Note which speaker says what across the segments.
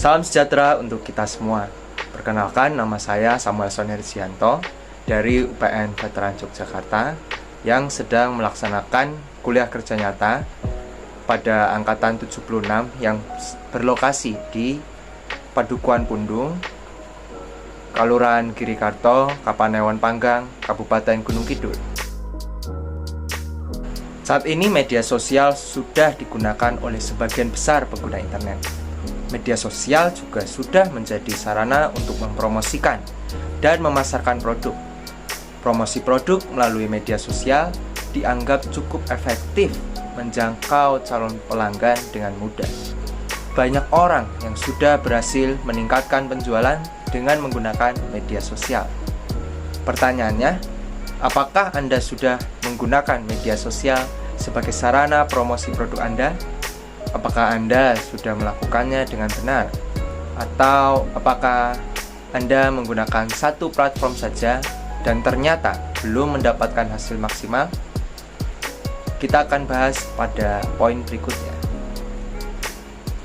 Speaker 1: Salam sejahtera untuk kita semua. Perkenalkan, nama saya Samuel Sonersianto dari UPN Veteran Yogyakarta yang sedang melaksanakan kuliah kerja nyata pada angkatan 76 yang berlokasi di Padukuhan Pundung, Kelurahan Girikarto, Kapanewon Panggang, Kabupaten Gunung Kidul. Saat ini media sosial sudah digunakan oleh sebagian besar pengguna internet. Media sosial juga sudah menjadi sarana untuk mempromosikan dan memasarkan produk. Promosi produk melalui media sosial dianggap cukup efektif menjangkau calon pelanggan dengan mudah. Banyak orang yang sudah berhasil meningkatkan penjualan dengan menggunakan media sosial. Pertanyaannya, apakah Anda sudah menggunakan media sosial sebagai sarana promosi produk Anda? Apakah Anda sudah melakukannya dengan benar? Atau apakah Anda menggunakan satu platform saja dan ternyata belum mendapatkan hasil maksimal? Kita akan bahas pada poin berikutnya.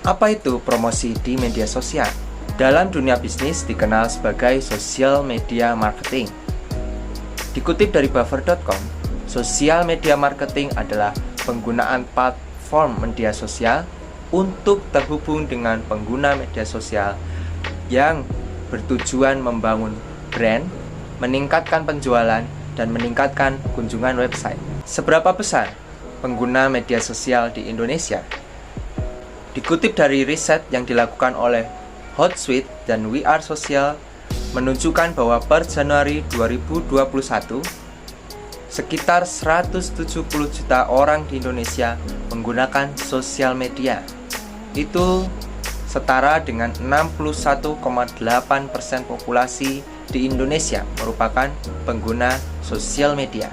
Speaker 1: Apa itu promosi di media sosial? Dalam dunia bisnis dikenal sebagai social media marketing. Dikutip dari buffer.com, social media marketing adalah penggunaan platform media sosial untuk terhubung dengan pengguna media sosial yang bertujuan membangun brand, meningkatkan penjualan, dan meningkatkan kunjungan website. Seberapa besar pengguna media sosial di Indonesia? Dikutip dari riset yang dilakukan oleh Hootsuite dan We Are Social menunjukkan bahwa per Januari 2021 sekitar 170 juta orang di Indonesia menggunakan sosial media. Itu setara dengan 61,8% populasi di Indonesia merupakan pengguna sosial media.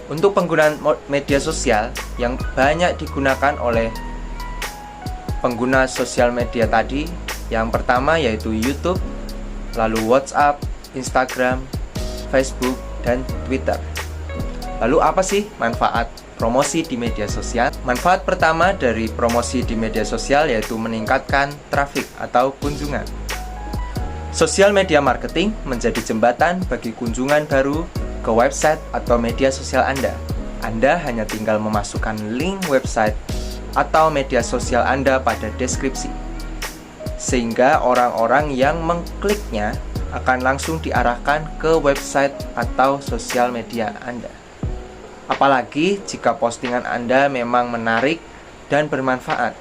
Speaker 1: Untuk penggunaan media sosial yang banyak digunakan oleh pengguna sosial media tadi, yang pertama yaitu YouTube, lalu WhatsApp, Instagram, Facebook, dan Twitter. Lalu apa sih manfaat promosi di media sosial? Manfaat pertama dari promosi di media sosial yaitu meningkatkan traffic atau kunjungan. Social media marketing menjadi jembatan bagi kunjungan baru ke website atau media sosial Anda. Anda hanya tinggal memasukkan link website atau media sosial Anda pada deskripsi, sehingga orang-orang yang mengkliknya akan langsung diarahkan ke website atau sosial media Anda. Apalagi jika postingan Anda memang menarik dan bermanfaat,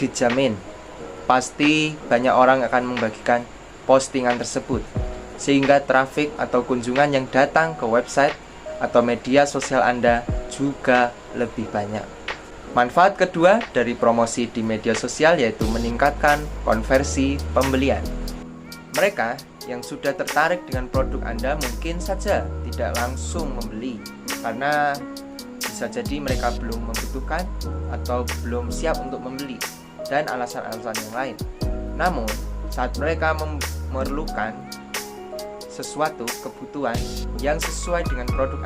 Speaker 1: dijamin pasti banyak orang akan membagikan postingan tersebut, sehingga traffic atau kunjungan yang datang ke website atau media sosial Anda juga lebih banyak. Manfaat kedua dari promosi di media sosial yaitu meningkatkan konversi pembelian. Mereka yang sudah tertarik dengan produk Anda mungkin saja tidak langsung membeli karena bisa jadi mereka belum membutuhkan atau belum siap untuk membeli dan alasan-alasan yang lain. Namun, saat mereka memerlukan sesuatu kebutuhan yang sesuai dengan produk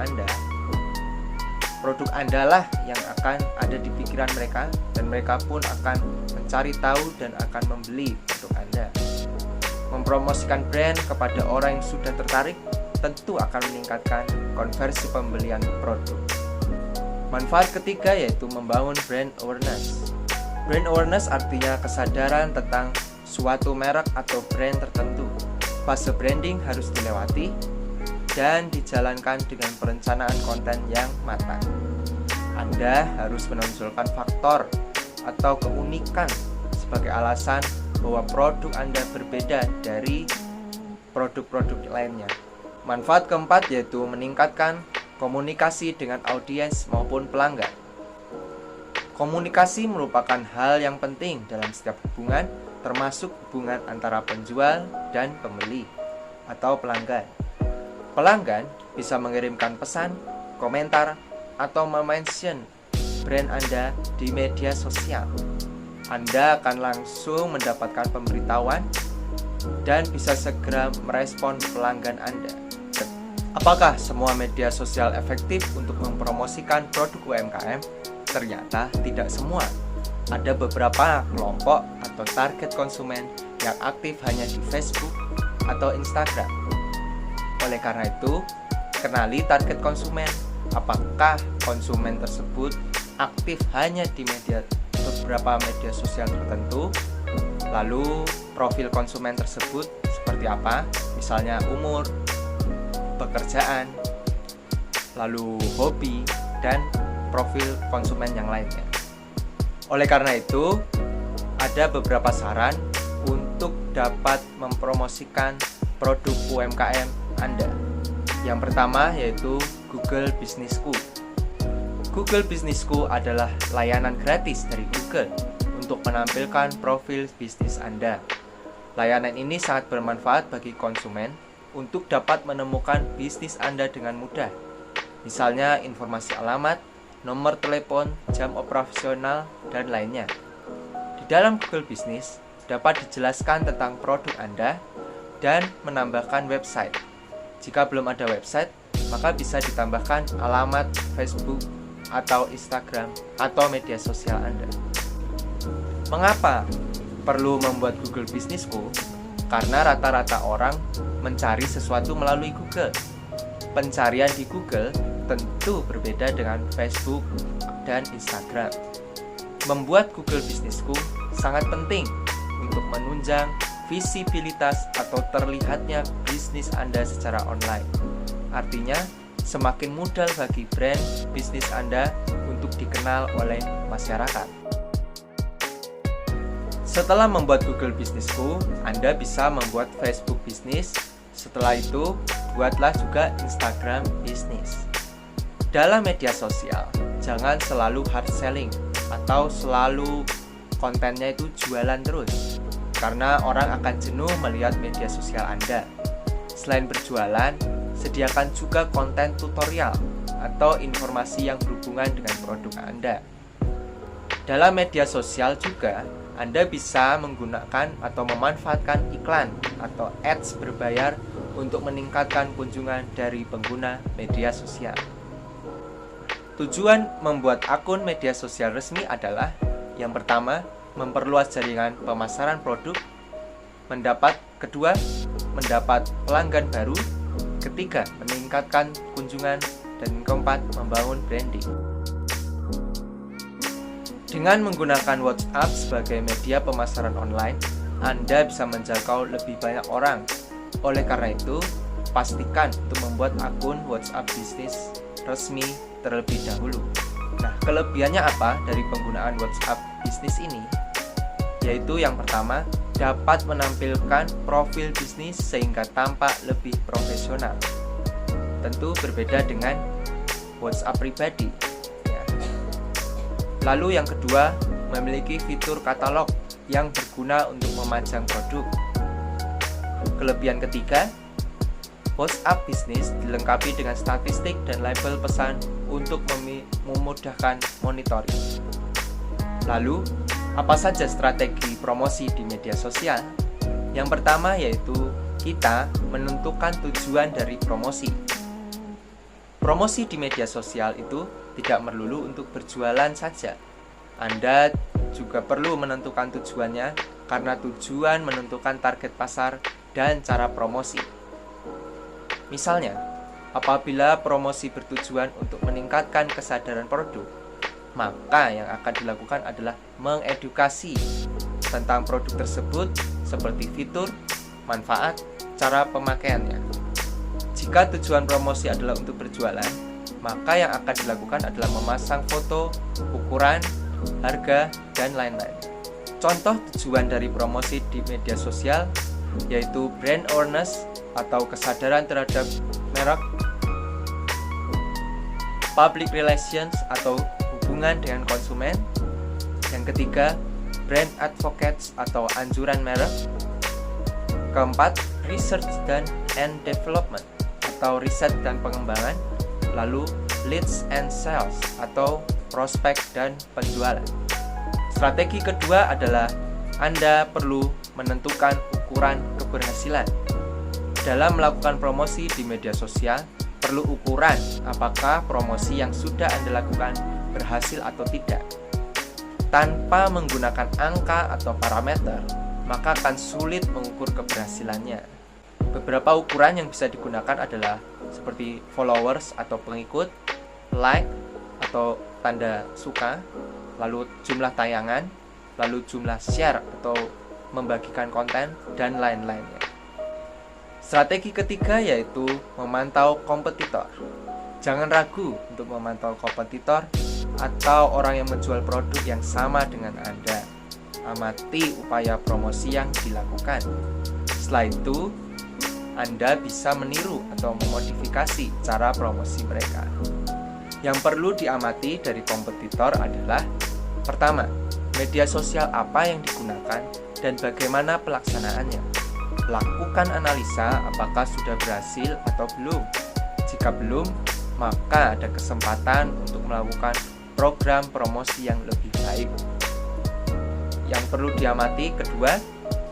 Speaker 1: Anda lah yang akan ada di pikiran mereka, dan mereka pun akan mencari tahu dan akan membeli produk Anda. Mempromosikan brand kepada orang yang sudah tertarik tentu akan meningkatkan konversi pembelian produk. Manfaat ketiga yaitu membangun brand awareness. Brand awareness artinya kesadaran tentang suatu merek atau brand tertentu. Fase branding harus dilewati dan dijalankan dengan perencanaan konten yang matang. Anda harus menonjolkan faktor atau keunikan sebagai alasan bahwa produk Anda berbeda dari produk-produk lainnya. Manfaat keempat yaitu meningkatkan komunikasi dengan audiens maupun pelanggan. Komunikasi merupakan hal yang penting dalam setiap hubungan, termasuk hubungan antara penjual dan pembeli atau pelanggan. Pelanggan bisa mengirimkan pesan, komentar, atau mention brand Anda di media sosial. Anda akan langsung mendapatkan pemberitahuan dan bisa segera merespon pelanggan Anda. Apakah semua media sosial efektif untuk mempromosikan produk UMKM? Ternyata tidak semua. ada beberapa kelompok atau target konsumen yang aktif hanya di Facebook atau Instagram. Oleh karena itu, kenali target konsumen. Apakah konsumen tersebut aktif hanya di beberapa media sosial tertentu? Lalu profil konsumen tersebut seperti apa? Misalnya umur, pekerjaan, lalu hobi, dan profil konsumen yang lainnya. Oleh karena itu, ada beberapa saran untuk dapat mempromosikan produk UMKM Anda. Yang pertama yaitu Google Business School. Google Business School adalah layanan gratis dari Google untuk menampilkan profil bisnis Anda. Layanan ini sangat bermanfaat bagi konsumen untuk dapat menemukan bisnis Anda dengan mudah. Misalnya informasi alamat, nomor telepon, jam operasional, dan lainnya. Di dalam Google Business dapat dijelaskan tentang produk Anda dan menambahkan website. Jika belum ada website, maka bisa ditambahkan alamat Facebook atau Instagram atau media sosial Anda. Mengapa perlu membuat Google Business School? Karena rata-rata orang mencari sesuatu melalui Google. Pencarian di Google tentu berbeda dengan Facebook dan Instagram. Membuat Google Business School sangat penting untuk menunjang visibilitas atau terlihatnya bisnis Anda secara online. Artinya, semakin mudah bagi brand bisnis Anda untuk dikenal oleh masyarakat. Setelah membuat Google Business School, Anda bisa membuat Facebook Business. Setelah itu, buatlah juga Instagram Business. Dalam media sosial, jangan selalu hard selling atau selalu kontennya itu jualan terus, karena orang akan jenuh melihat media sosial Anda. Selain berjualan, sediakan juga konten tutorial atau informasi yang berhubungan dengan produk Anda. Dalam media sosial juga, Anda bisa menggunakan atau memanfaatkan iklan atau ads berbayar untuk meningkatkan kunjungan dari pengguna media sosial. Tujuan membuat akun media sosial resmi adalah yang pertama, memperluas jaringan pemasaran produk, kedua, mendapat pelanggan baru, ketiga, meningkatkan kunjungan, dan keempat, membangun branding. Dengan menggunakan WhatsApp sebagai media pemasaran online, Anda bisa menjangkau lebih banyak orang. Oleh karena itu, pastikan untuk membuat akun WhatsApp bisnis resmi terlebih dahulu. Nah, kelebihannya apa dari penggunaan WhatsApp bisnis ini? Yaitu yang pertama, dapat menampilkan profil bisnis sehingga tampak lebih profesional. Tentu berbeda dengan WhatsApp pribadi. Lalu yang kedua, memiliki fitur katalog yang berguna untuk memajang produk. Kelebihan ketiga, WhatsApp Business dilengkapi dengan statistik dan label pesan untuk memudahkan monitoring. Lalu, apa saja strategi promosi di media sosial? Yang pertama yaitu kita menentukan tujuan dari promosi. Promosi di media sosial itu tidak melulu untuk berjualan saja. Anda juga perlu menentukan tujuannya, karena tujuan menentukan target pasar dan cara promosi. Misalnya, apabila promosi bertujuan untuk meningkatkan kesadaran produk, maka yang akan dilakukan adalah mengedukasi tentang produk tersebut seperti fitur, manfaat, cara pemakaiannya. Jika tujuan promosi adalah untuk berjualan, maka yang akan dilakukan adalah memasang foto, ukuran, harga, dan lain-lain. Contoh tujuan dari promosi di media sosial yaitu brand awareness atau kesadaran terhadap merek, public relations atau hubungan dengan konsumen. Yang ketiga, brand advocates atau anjuran merek. Keempat, research and development atau riset dan pengembangan. Lalu leads and sales atau prospek dan penjualan. Strategi kedua adalah Anda perlu menentukan ukuran keberhasilan. Dalam melakukan promosi di media sosial, perlu ukuran apakah promosi yang sudah Anda lakukan berhasil atau tidak. tanpa menggunakan angka atau parameter, maka akan sulit mengukur keberhasilannya. Beberapa ukuran yang bisa digunakan adalah seperti followers atau pengikut, like atau tanda suka, lalu jumlah tayangan, lalu jumlah share atau membagikan konten, dan lain-lainnya. Strategi ketiga yaitu memantau kompetitor. Jangan ragu untuk memantau kompetitor atau orang yang menjual produk yang sama dengan Anda. Amati upaya promosi yang dilakukan. Setelah itu, Anda bisa meniru atau memodifikasi cara promosi mereka. Yang perlu diamati dari kompetitor adalah: pertama, media sosial apa yang digunakan dan bagaimana pelaksanaannya. Lakukan analisa apakah sudah berhasil atau belum. Jika belum, maka ada kesempatan untuk melakukan program promosi yang lebih baik. Yang perlu diamati kedua,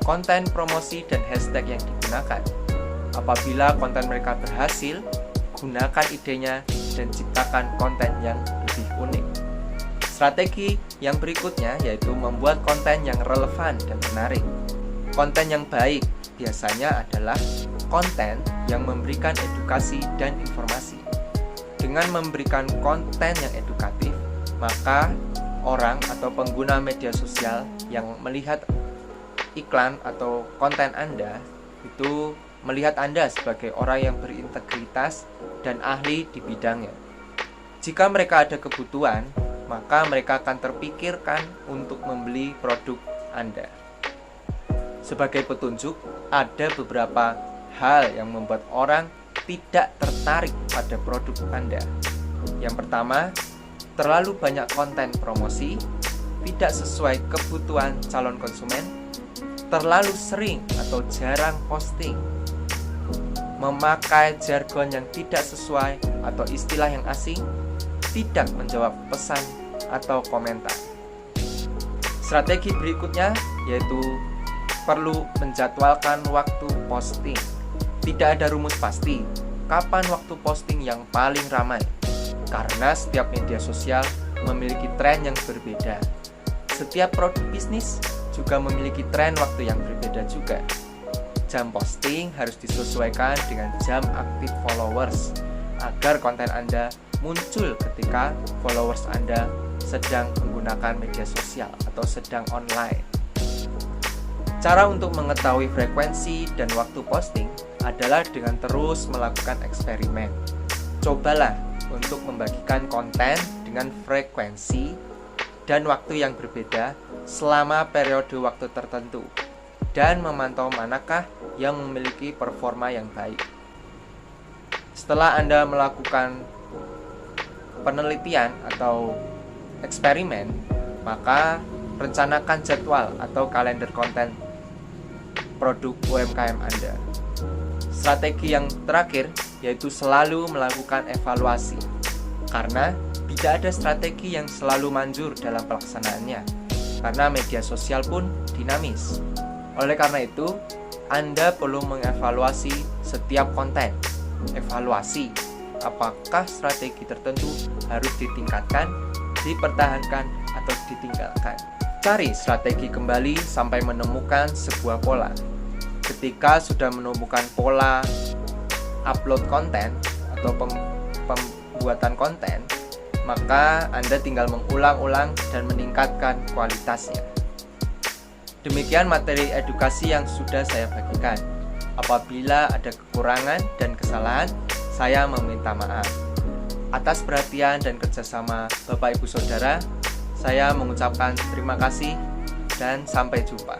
Speaker 1: konten promosi dan hashtag yang digunakan. Apabila konten mereka berhasil, gunakan idenya dan ciptakan konten yang lebih unik. Strategi yang berikutnya yaitu membuat konten yang relevan dan menarik. Konten yang baik biasanya adalah konten yang memberikan edukasi dan informasi. Dengan memberikan konten yang edukatif, maka orang atau pengguna media sosial yang melihat iklan atau konten Anda itu melihat Anda sebagai orang yang berintegritas dan ahli di bidangnya. Jika mereka ada kebutuhan, maka mereka akan terpikirkan untuk membeli produk Anda. Sebagai petunjuk, ada beberapa hal yang membuat orang tidak tertarik pada produk Anda. Yang pertama, terlalu banyak konten promosi, tidak sesuai kebutuhan calon konsumen, terlalu sering atau jarang posting, memakai jargon yang tidak sesuai atau istilah yang asing, tidak menjawab pesan atau komentar. Strategi berikutnya yaitu perlu menjadwalkan waktu posting. Tidak ada rumus pasti kapan waktu posting yang paling ramai, karena setiap media sosial memiliki tren yang berbeda. Setiap produk bisnis juga memiliki tren waktu yang berbeda juga. Jam posting harus disesuaikan dengan jam aktif followers, agar konten Anda muncul ketika followers Anda sedang menggunakan media sosial atau sedang online. Cara untuk mengetahui frekuensi dan waktu posting adalah dengan terus melakukan eksperimen. Cobalah untuk membagikan konten dengan frekuensi dan waktu yang berbeda selama periode waktu tertentu, dan memantau manakah yang memiliki performa yang baik. Setelah Anda melakukan penelitian atau eksperimen, maka rencanakan jadwal atau kalender konten produk UMKM Anda. Strategi yang terakhir yaitu selalu melakukan evaluasi, karena tidak ada strategi yang selalu manjur dalam pelaksanaannya, karena media sosial pun dinamis. Oleh karena itu, Anda perlu mengevaluasi setiap konten. Evaluasi apakah strategi tertentu harus ditingkatkan, dipertahankan, atau ditinggalkan. Cari strategi kembali sampai menemukan sebuah pola. Ketika sudah menemukan pola upload konten atau pembuatan konten, maka Anda tinggal mengulang-ulang dan meningkatkan kualitasnya. Demikian materi edukasi yang sudah saya bagikan. Apabila ada kekurangan dan kesalahan, saya meminta maaf. Atas perhatian dan kerjasama Bapak Ibu Saudara, saya mengucapkan terima kasih dan sampai jumpa.